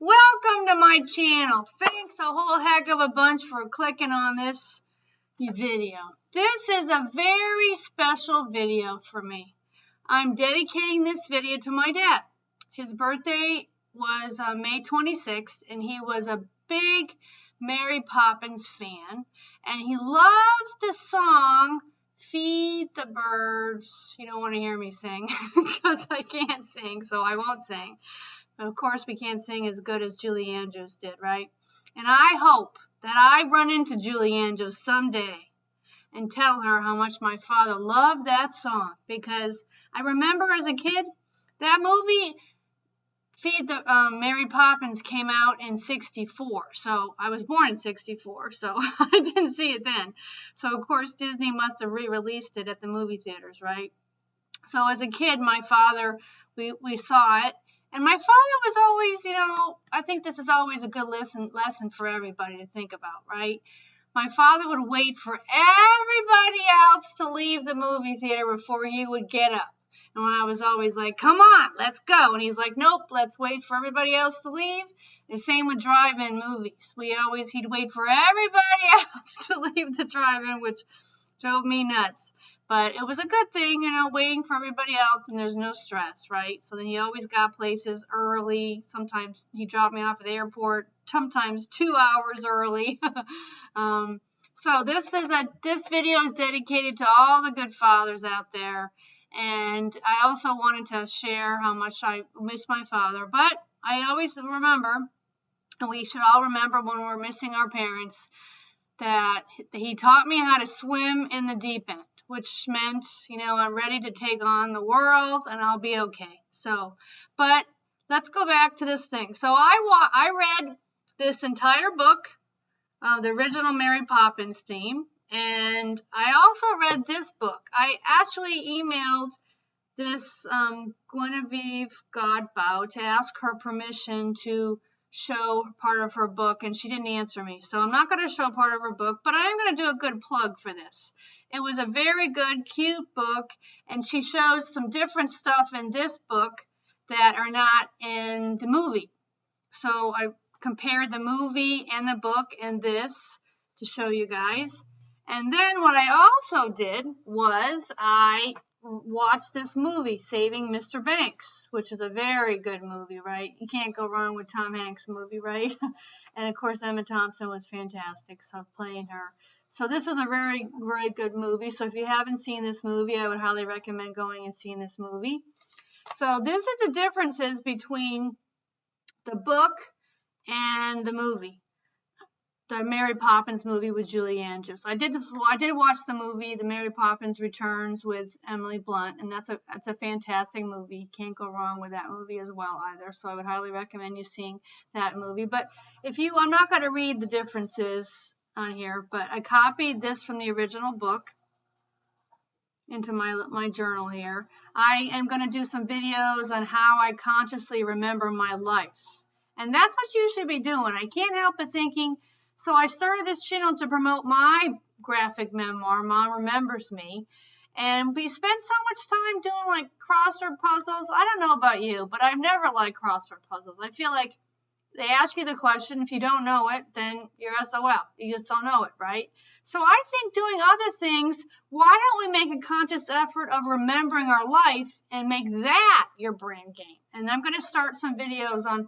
Welcome to my channel. Thanks a whole heck of a bunch for clicking on this video. This is a very special video for me. I'm dedicating this video to my dad. His birthday was May 26th, and he was a big Mary Poppins fan, and he loved the song Feed the Birds. You don't want to hear me sing because I can't sing, so I won't sing. Of course, we can't sing as good as Julie Andrews did, right? And I hope that I run into Julie Andrews someday and tell her how much my father loved that song. Because I remember as a kid, that movie, Mary Poppins, came out in '64. So I was born in '64, so I didn't see it then. So, of course, Disney must have re-released it at the movie theaters, right? So as a kid, my father, we saw it. And my father was always, I think this is always a good lesson for everybody to think about, right? My father would wait for everybody else to leave the movie theater before he would get up. And I was always like, come on, let's go. And he's like, nope, let's wait for everybody else to leave. And same with drive-in movies. He'd wait for everybody else to leave the drive-in, which drove me nuts. But it was a good thing, waiting for everybody else, and there's no stress, right? So then he always got places early. Sometimes he dropped me off at the airport, sometimes 2 hours early. So this video is dedicated to all the good fathers out there. And I also wanted to share how much I miss my father. But I always remember, and we should all remember when we're missing our parents, that he taught me how to swim in the deep end, which meant, I'm ready to take on the world and I'll be okay. So, but let's go back to this thing. So I read this entire book, the original Mary Poppins theme, and I also read this book. I actually emailed this Guinevere Godbout to ask her permission to show part of her book, and she didn't answer me. So I'm not going to show part of her book, but I am going to do a good plug for this. It was a very good, cute book, and she shows some different stuff in this book that are not in the movie. So I compared the movie and the book and this to show you guys. And then what I also did was I watched this movie, Saving Mr. Banks, which is a very good movie, right? You can't go wrong with Tom Hanks' movie, right? And of course, Emma Thompson was fantastic, so playing her. So this was a very, very good movie. So if you haven't seen this movie, I would highly recommend going and seeing this movie. So this is the differences between the book and the movie. The Mary Poppins movie with Julie Andrews. I did watch the movie, The Mary Poppins Returns with Emily Blunt, and that's a fantastic movie. You can't go wrong with that movie as well either. So I would highly recommend you seeing that movie. But I'm not going to read the differences on here, but I copied this from the original book into my journal here. I am going to do some videos on how I consciously remember my life. And that's what you should be doing. I can't help but thinking, so I started this channel to promote my graphic memoir, Mom Remembers Me. And we spent so much time doing like crossword puzzles. I don't know about you, but I've never liked crossword puzzles. I feel like they ask you the question. If you don't know it, then you're SOL. You just don't know it, right? So I think doing other things, why don't we make a conscious effort of remembering our life and make that your brain game? And I'm going to start some videos on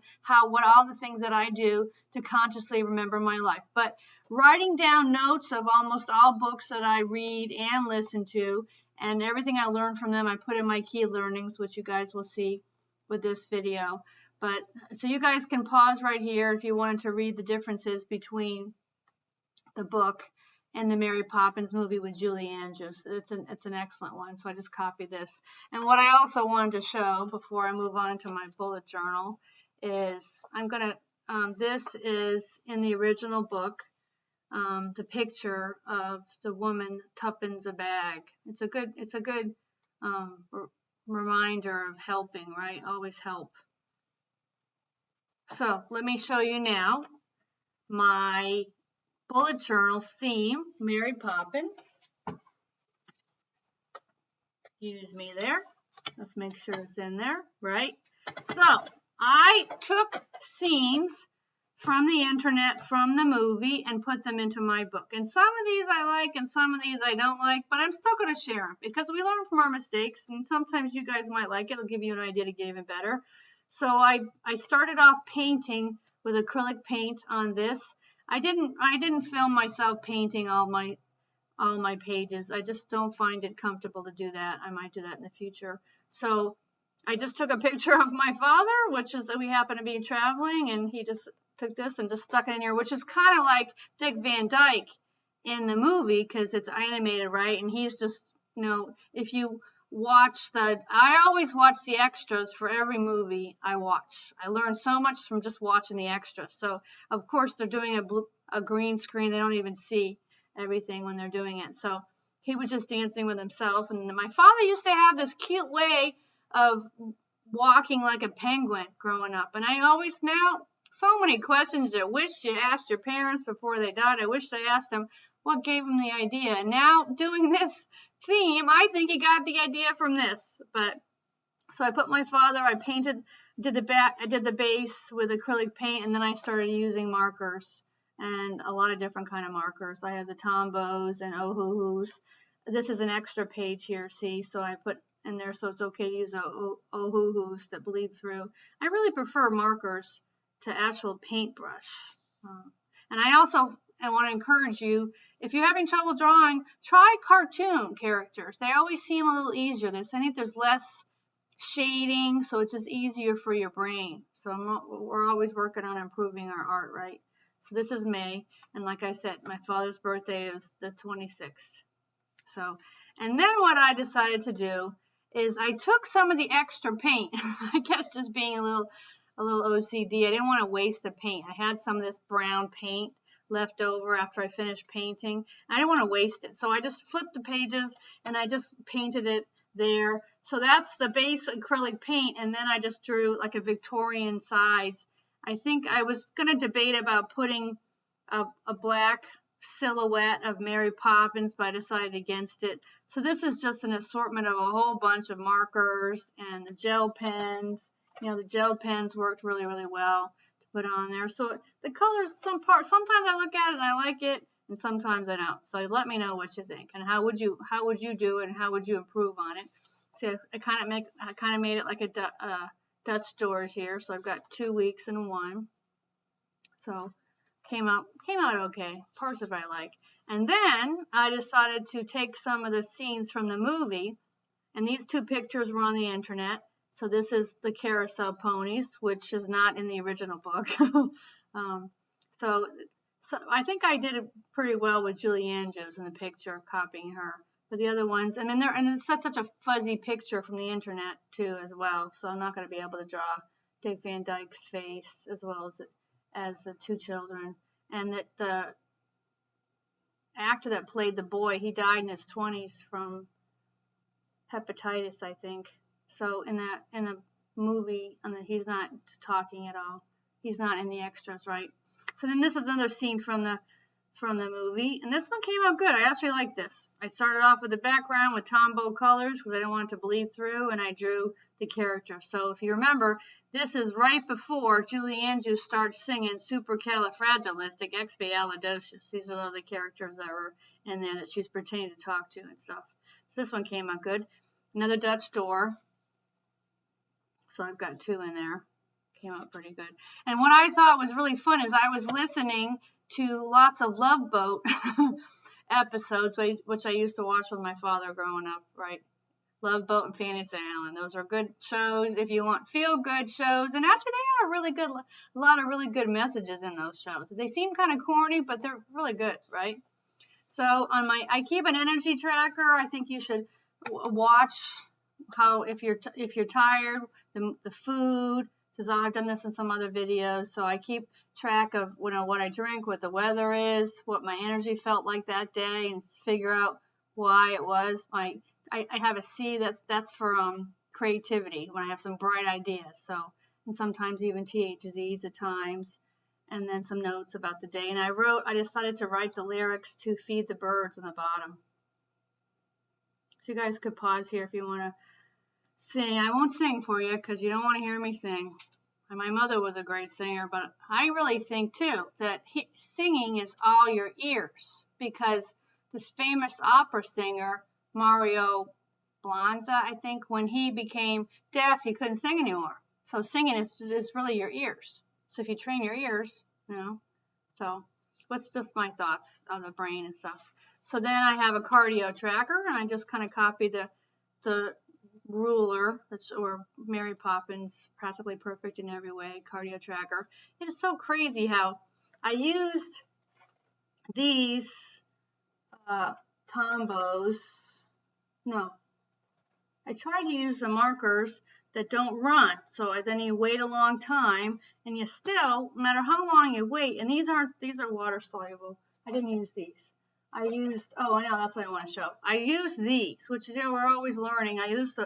what all the things that I do to consciously remember my life. But writing down notes of almost all books that I read and listen to, and everything I learned from them, I put in my key learnings, which you guys will see with this video. But so you guys can pause right here if you wanted to read the differences between the book and the Mary Poppins movie with Julie Andrews. It's an excellent one. So I just copied this. And what I also wanted to show before I move on to my bullet journal is this is in the original book, the picture of the woman tuppence a bag. It's a good reminder of helping, right? Always help. So let me show you now my bullet journal theme, Mary Poppins. Excuse me there. Let's make sure it's in there, right? So I took scenes from the internet, from the movie, and put them into my book. And some of these I like, and some of these I don't like, but I'm still going to share them because we learn from our mistakes, and sometimes you guys might like it. It'll give you an idea to get even better. So I started off painting with acrylic paint on this. I didn't film myself painting all my pages. I just don't find it comfortable to do that. I might do that in the future. So I just took a picture of my father, which is we happen to be traveling, and he just took this and just stuck it in here, which is kind of like Dick Van Dyke in the movie because it's animated, right? And he's just, if you watch I always watch the extras for every movie I watch. I learn so much from just watching the extras. So, of course, they're doing a green screen. They don't even see everything when they're doing it. So he was just dancing with himself. And my father used to have this cute way of walking like a penguin growing up. And I always now, so many questions I wish you asked your parents before they died. I wish they asked them what gave them the idea. And now doing this theme, I think he got the idea from this. But so I put my father, I did the base with acrylic paint, and then I started using markers and a lot of different kind of markers. I have the Tombos and Oh-Hoo-Hoos. This is an extra page here, see? So I put in there so it's okay to use Oh-Hoo-Hoos that bleed through. I really prefer markers to actual paintbrush. And I want to encourage you, if you're having trouble drawing, try cartoon characters. They always seem a little easier. I think there's less shading, so it's just easier for your brain. So we're always working on improving our art, right? So this is May, and like I said, my father's birthday is the 26th. So, and then what I decided to do is I took some of the extra paint. I guess just being a little OCD, I didn't want to waste the paint. I had some of this brown paint left over after I finished painting. I didn't want to waste it, so I just flipped the pages and I just painted it there. So that's the base acrylic paint, and then I just drew like a Victorian sides. I think I was going to debate about putting a black silhouette of Mary Poppins, but I decided against it. So this is just an assortment of a whole bunch of markers and the gel pens. The gel pens worked really, really well to put on there. So the colors, sometimes I look at it and I like it, and sometimes I don't. So let me know what you think, and how would you do it, and how would you improve on it. So I kind of made it like a Dutch doors here. So I've got 2 weeks and one. So came out okay. Parts of it I like. And then I decided to take some of the scenes from the movie, and these two pictures were on the internet. So this is the carousel ponies, which is not in the original book. So I think I did it pretty well with Julie Andrews in the picture, copying her. But the other ones, and it's such a fuzzy picture from the internet too, as well. So I'm not going to be able to draw Dick Van Dyke's face as well as the two children. And that the actor that played the boy, he died in his 20s from hepatitis, I think. So in the movie, he's not talking at all. He's not in the extras, right? So then this is another scene from the movie, and this one came out good. I actually like this. I started off with the background with Tombow colors because I didn't want it to bleed through, and I drew the character. So if you remember, this is right before Julie Andrews starts singing Supercalifragilisticexpialidocious. These are all the characters that were in there that she was pretending to talk to and stuff. So this one came out good. Another Dutch door. So I've got 2 in there. Came out pretty good. And what I thought was really fun is I was listening to lots of Love Boat episodes, which I used to watch with my father growing up, right? Love Boat and Fantasy Island. Those are good shows if you want feel-good shows. And actually, they had a lot of really good messages in those shows. They seem kind of corny, but they're really good, right? So I keep an energy tracker. I think you should watch how if you're tired, the food. Because I've done this in some other videos, so I keep track of what I drink, what the weather is, what my energy felt like that day, and figure out why it was. I have a C that's for creativity when I have some bright ideas. So, and sometimes even THZs at times, and then some notes about the day. And I decided to write the lyrics to Feed the Birds on the bottom. So you guys could pause here if you want to sing. I won't sing for you because you don't want to hear me sing. my mother was a great singer, but I really think too that singing is all your ears, because this famous opera singer, Mario Blanza, I think, when he became deaf, he couldn't sing anymore. So singing is really your ears. So if you train your ears, so what's just my thoughts on the brain and stuff. So then I have a cardio tracker, and I just kind of copied the ruler, or Mary Poppins, practically perfect in every way, cardio tracker. It is so crazy how I used these Tombos. No, I try to use the markers that don't run. So then you wait a long time, and you still, no matter how long you wait, and these are water soluble. I didn't use these. I used, oh, I know, that's what I want to show. I used these, which we're always learning. I used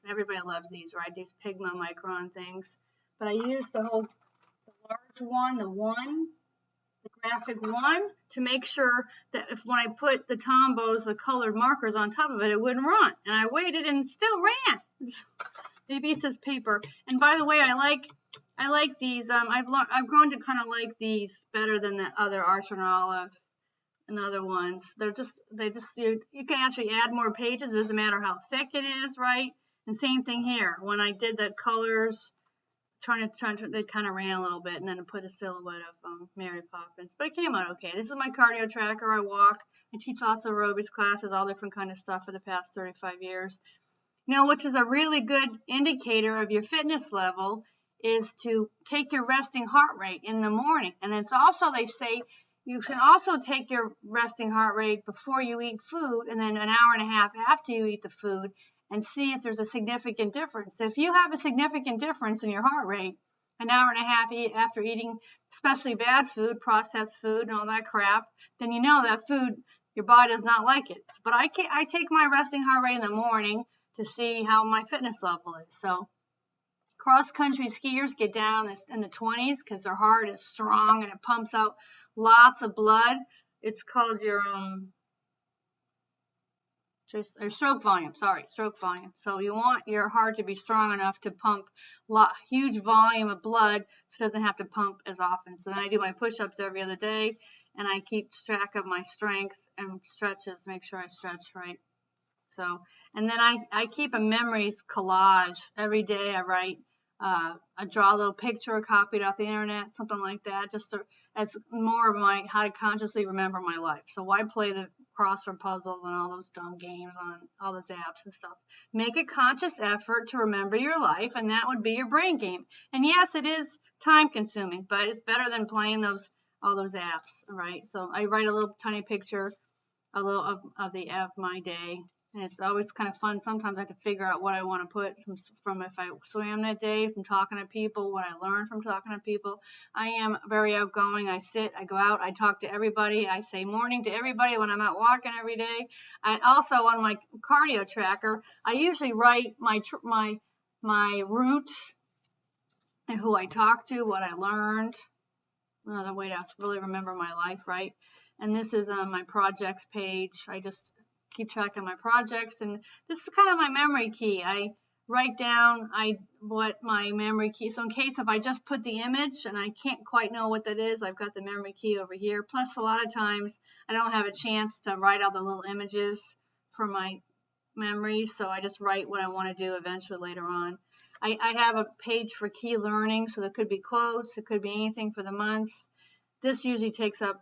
everybody loves these, right? These Pigma Micron things. But I used the large one, the graphic one, to make sure that when I put the Tombos, the colored markers on top of it, it wouldn't run. And I waited, and it still ran. Maybe it's this paper. And by the way, I like these. I've grown to kind of like these better than the other Archer and Olive and other ones. You can actually add more pages. It doesn't matter how thick it is, right? And same thing here. When I did the colors, they kind of ran a little bit, and then I put a silhouette of Mary Poppins. But it came out okay. This is my cardio tracker. I walk. I teach lots of aerobics classes, all different kind of stuff for the past 35 years. Which is a really good indicator of your fitness level, is to take your resting heart rate in the morning. And then also they say you should also take your resting heart rate before you eat food, and then an hour and a half after you eat the food, and see if there's a significant difference. If you have a significant difference in your heart rate an hour and a half after eating, especially bad food, processed food, and all that crap, then you know that food, your body does not like it. But I take my resting heart rate in the morning to see how my fitness level is. So cross-country skiers get down in the 20s because their heart is strong and it pumps out lots of blood. It's called your stroke volume. Stroke volume. So you want your heart to be strong enough to pump huge volume of blood, so it doesn't have to pump as often. So then I do my push-ups every other day, and I keep track of my strength and stretches, make sure I stretch right. So, and then I keep a memories collage every day. I write, I draw a little picture, copy it off the internet, something like that, just as more of how to consciously remember my life. So why play the crossword puzzles and all those dumb games on all those apps and stuff? Make a conscious effort to remember your life, and that would be your brain game. And yes, it is time consuming, but it's better than playing all those apps, right? So I write a little tiny picture, a little of my day. And it's always kind of fun. Sometimes I have to figure out what I want to put from if I swam that day, from talking to people, what I learned from talking to people. I am very outgoing. I go out, I talk to everybody. I say morning to everybody when I'm out walking every day. And also on my cardio tracker, I usually write my route and who I talk to, what I learned. Another way to really remember my life, right? And this is my projects page. I just keep track of my projects, and this is kind of my memory key. I write down what my memory key, so in case if I just put the image and I can't quite know what that is, I've got the memory key over here. Plus a lot of times I don't have a chance to write all the little images for my memory, so I just write what I want to do eventually later on. I have a page for key learning, so there could be quotes, it could be anything for the months. This usually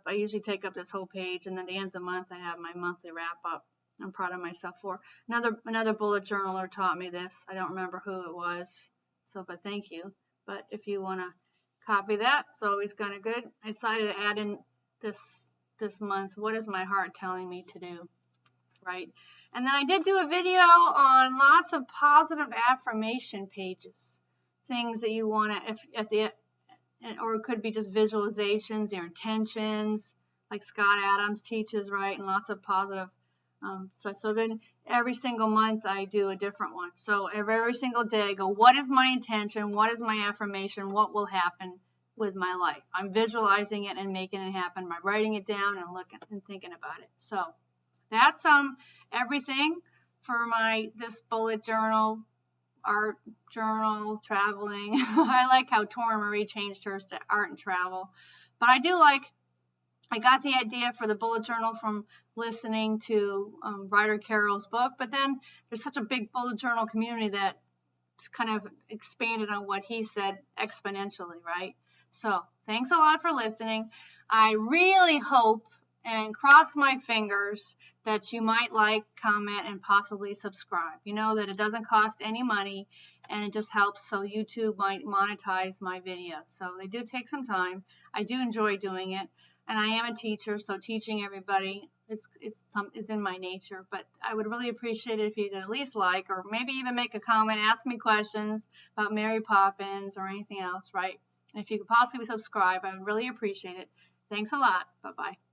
I usually take up this whole page, and then at the end of the month I have my monthly wrap up. I'm proud of myself for. Another bullet journaler taught me this. I don't remember who it was, but thank you. But if you want to copy that, it's always kind of good. I decided to add in this month, what is my heart telling me to do, right? And then I did do a video on lots of positive affirmation pages, things that you want to, or it could be just visualizations, your intentions, like Scott Adams teaches, right? And lots of positive. So then every single month I do a different one. So every single day I go, what is my intention? What is my affirmation? What will happen with my life? I'm visualizing it and making it happen by writing it down and looking and thinking about it. So that's everything for this bullet journal art journal, traveling. I like how Tora Marie changed hers to art and travel. But I got the idea for the bullet journal from listening to Ryder Carroll's book, but then there's such a big bullet journal community that kind of expanded on what he said exponentially, right? So thanks a lot for listening. I really hope and cross my fingers that you might like, comment, and possibly subscribe. You know that it doesn't cost any money, and it just helps so YouTube might monetize my videos. So they do take some time. I do enjoy doing it, and I am a teacher, so teaching everybody is in my nature. But I would really appreciate it if you could at least like, or maybe even make a comment, ask me questions about Mary Poppins or anything else, right? And if you could possibly subscribe, I would really appreciate it. Thanks a lot. Bye-bye.